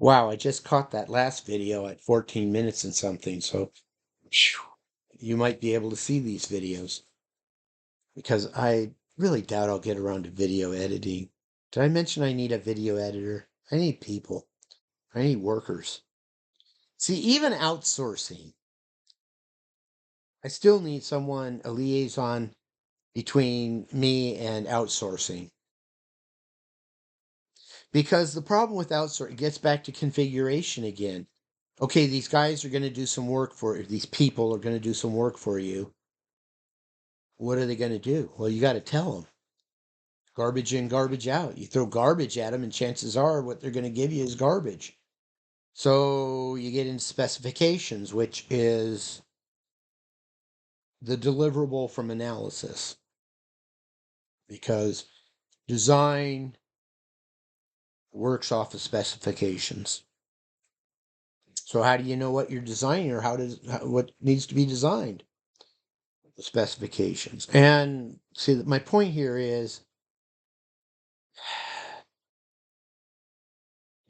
Wow, I just caught that last video at 14 minutes and something, so phew, you might be able to see these videos because I really doubt I'll get around to video editing. Did I mention I need a video editor? I need people. I need workers. See, even outsourcing, I still need someone, a liaison between me and outsourcing. Because the problem with outsourcing, it gets back to configuration again. Okay, these guys are going to do some work for you. These people are going to do some work for you. What are they going to do? Well, you got to tell them. Garbage in, garbage out. You throw garbage at them, and chances are what they're going to give you is garbage. So you get into specifications, which is the deliverable from analysis. Because design works off of specifications. So how do you know what you're designing or what needs to be designed? The specifications. And see, my point here is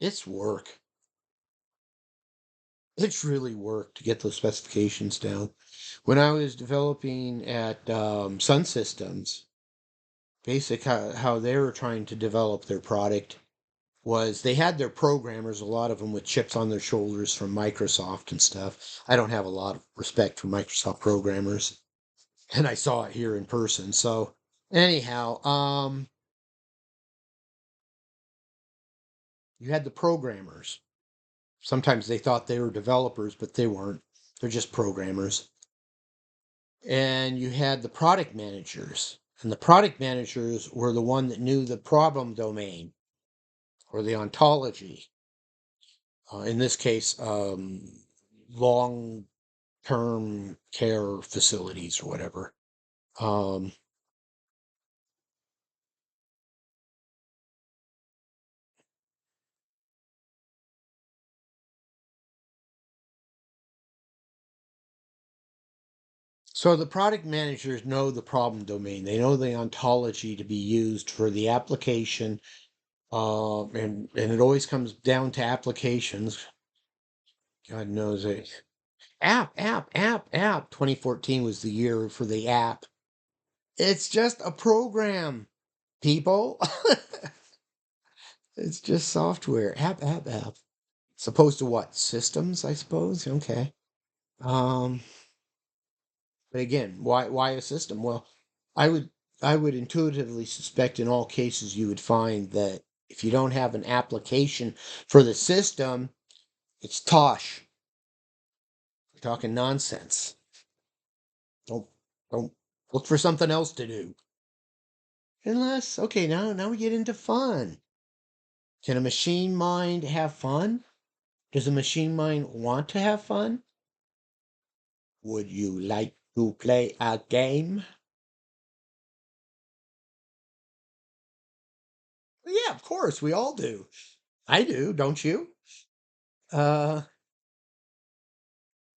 it's work. It's really work to get those specifications down. When I was developing at Sun Systems, how they were trying to develop their product was they had their programmers, a lot of them with chips on their shoulders from Microsoft and stuff. I don't have a lot of respect for Microsoft programmers, and I saw it here in person. So anyhow, you had the programmers. Sometimes they thought they were developers, but they weren't. They're just programmers. And you had the product managers. And the product managers were the one that knew the problem domain or the ontology. In this case, long-term care facilities or whatever. So the product managers know the problem domain. They know the ontology to be used for the application, and it always comes down to applications. God knows it. App. 2014 was the year for the app. It's just a program, people. It's just software. App. Supposed to what? Systems, I suppose. Okay. Um, but again, why a system? Well, I would I would intuitively suspect in all cases you would find that if you don't have an application for the system, it's tosh. We're talking nonsense. Don't don't look for something else to do. Unless, okay, now we get into fun. Can a machine mind have fun? Does a machine mind want to have fun? Would you like to play a game? Yeah, of course, we all do. I do, don't you? Uh,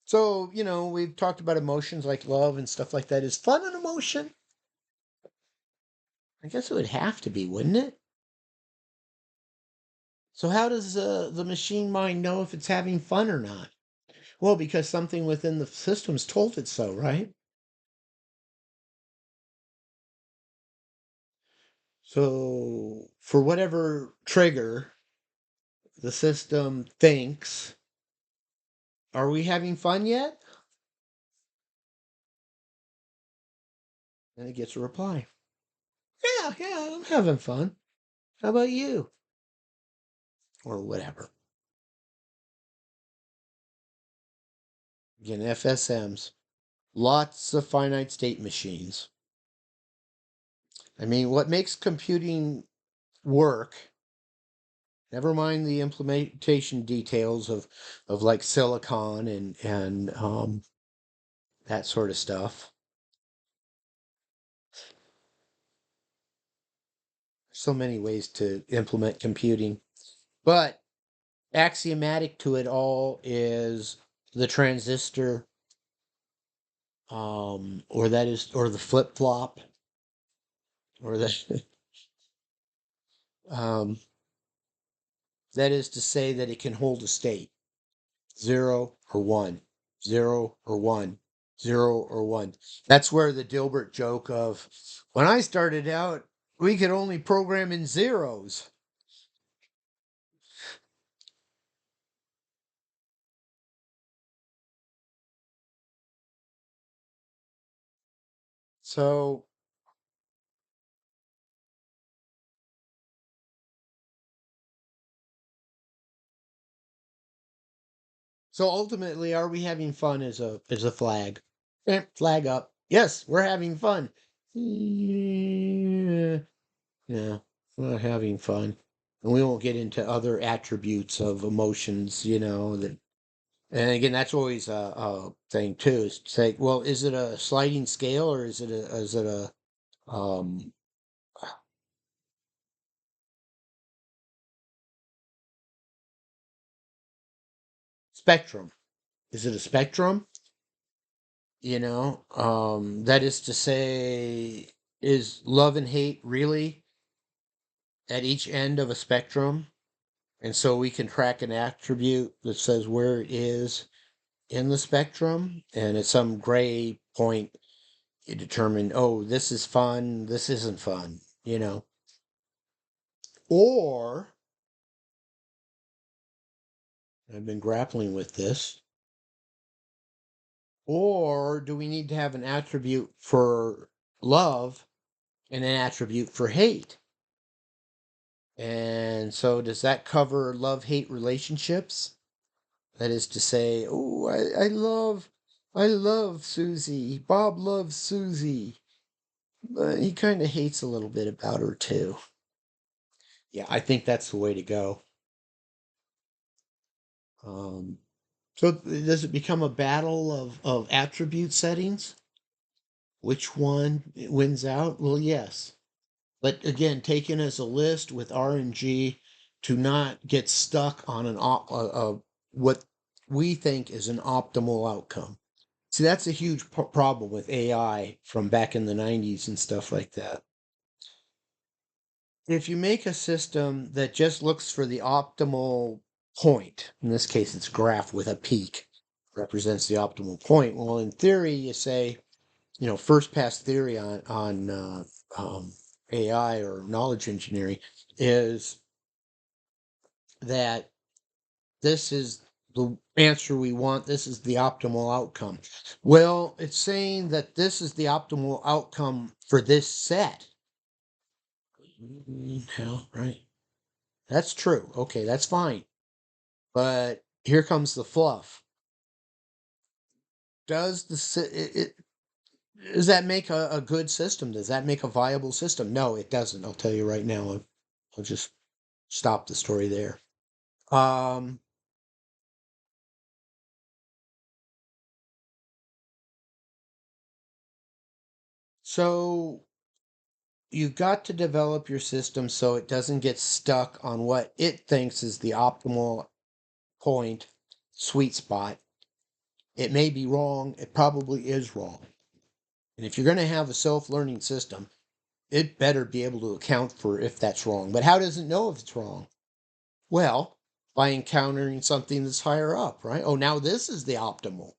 so, we've talked about emotions like love and stuff like that. Is fun an emotion? I guess it would have to be, wouldn't it? So how does the machine mind know if it's having fun or not? Well, because something within the system's told it so, right? So for whatever trigger the system thinks, are we having fun yet? And it gets a reply. Yeah, I'm having fun. How about you? Or whatever. Again, FSMs. Lots of finite state machines. I mean, what makes computing work, never mind the implementation details of like silicon and that sort of stuff. So many ways to implement computing. But axiomatic to it all is the transistor, or the flip flop, or the um, That is to say that it can hold a state, 0 or 1, 0 or 1, 0 or 1. That's where the Dilbert joke of, when I started out, we could only program in zeros. So, so ultimately, are we having fun as a flag? Flag up. Yes, we're having fun. Yeah, yeah, we're not having fun. And we won't get into other attributes of emotions, that. And again, that's always a thing too. Is to say, well, is it a sliding scale or is it a um, spectrum? Is it a spectrum? That is to say, is love and hate really at each end of a spectrum? And so we can track an attribute that says where it is in the spectrum, and at some gray point, you determine, oh, this is fun, this isn't fun. Or I've been grappling with this. Or do we need to have an attribute for love and an attribute for hate? And so does that cover love-hate relationships? That is to say, oh, I love Susie. Bob loves Susie, but he kind of hates a little bit about her too. Yeah, I think that's the way to go. Um, so does it become a battle of attribute settings? Which one wins out? Well, yes. But again, taken as a list with RNG to not get stuck on what we think is an optimal outcome. See, that's a huge problem with AI from back in the 90s and stuff like that. If you make a system that just looks for the optimal point, in this case it's graph with a peak, represents the optimal point. Well, in theory, you say, first pass theory on AI or knowledge engineering is that this is the answer we want. This is the optimal outcome. Well, it's saying that this is the optimal outcome for this set. Hell, right. That's true. Okay, that's fine. But here comes the fluff. Does that make a good system? Does that make a viable system? No, it doesn't. I'll tell you right now. I'll just stop the story there. Um, so you've got to develop your system so it doesn't get stuck on what it thinks is the optimal point, sweet spot. It may be wrong. It probably is wrong. And if you're going to have a self-learning system, it better be able to account for if that's wrong. But how does it know if it's wrong? Well, by encountering something that's higher up, right? Oh, now this is the optimal.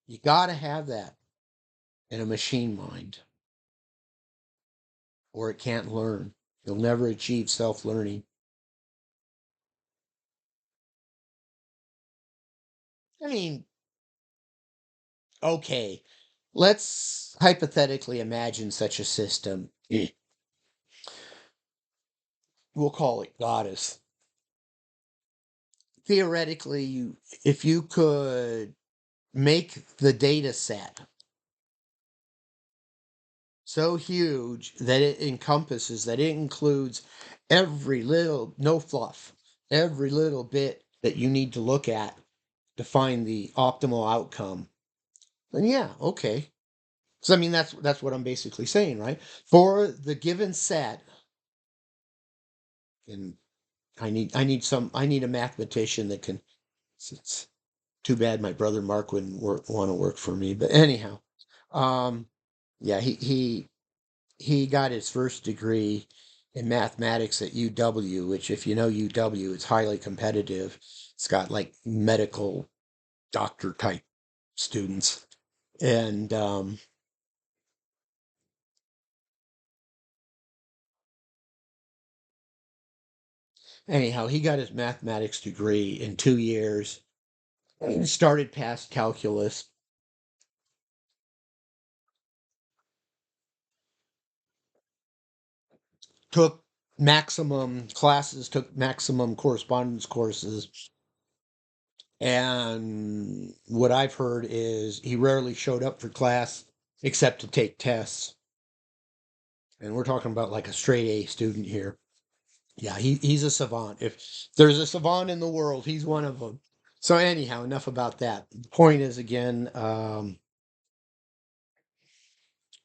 You got to have that in a machine mind, or it can't learn. You'll never achieve self-learning. I mean, okay, let's hypothetically imagine such a system. We'll call it Goddess. Theoretically, if you could make the data set so huge that it encompasses, that it includes every little, no fluff, every little bit that you need to look at to find the optimal outcome, then yeah, okay. So I mean that's what I'm basically saying, right? For the given set, and I need a mathematician that can. It's too bad my brother Mark wouldn't want to work for me, but anyhow, um, yeah, he got his first degree in mathematics at UW, which, if you know UW, it's highly competitive. It's got like medical doctor type students. And anyhow, he got his mathematics degree in 2 years, started past calculus, took maximum classes, took maximum correspondence courses. And what I've heard is he rarely showed up for class except to take tests. And we're talking about like a straight A student here. Yeah, he's a savant. If there's a savant in the world, he's one of them. So anyhow, enough about that. The point is again,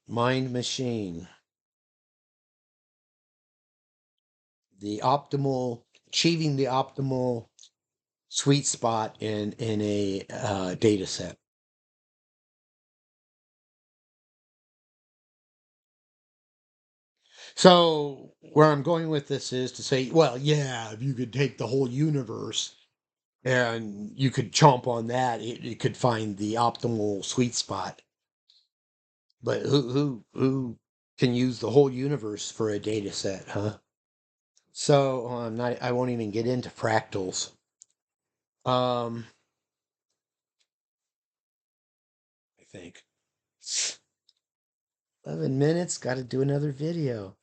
mind machine, the optimal, achieving the optimal sweet spot in a data set. So where I'm going with this is to say, well, yeah, if you could take the whole universe and you could chomp on that, it could find the optimal sweet spot. But who can use the whole universe for a data set, huh? So I won't even get into fractals. Um, I think 11 minutes. Got to do another video.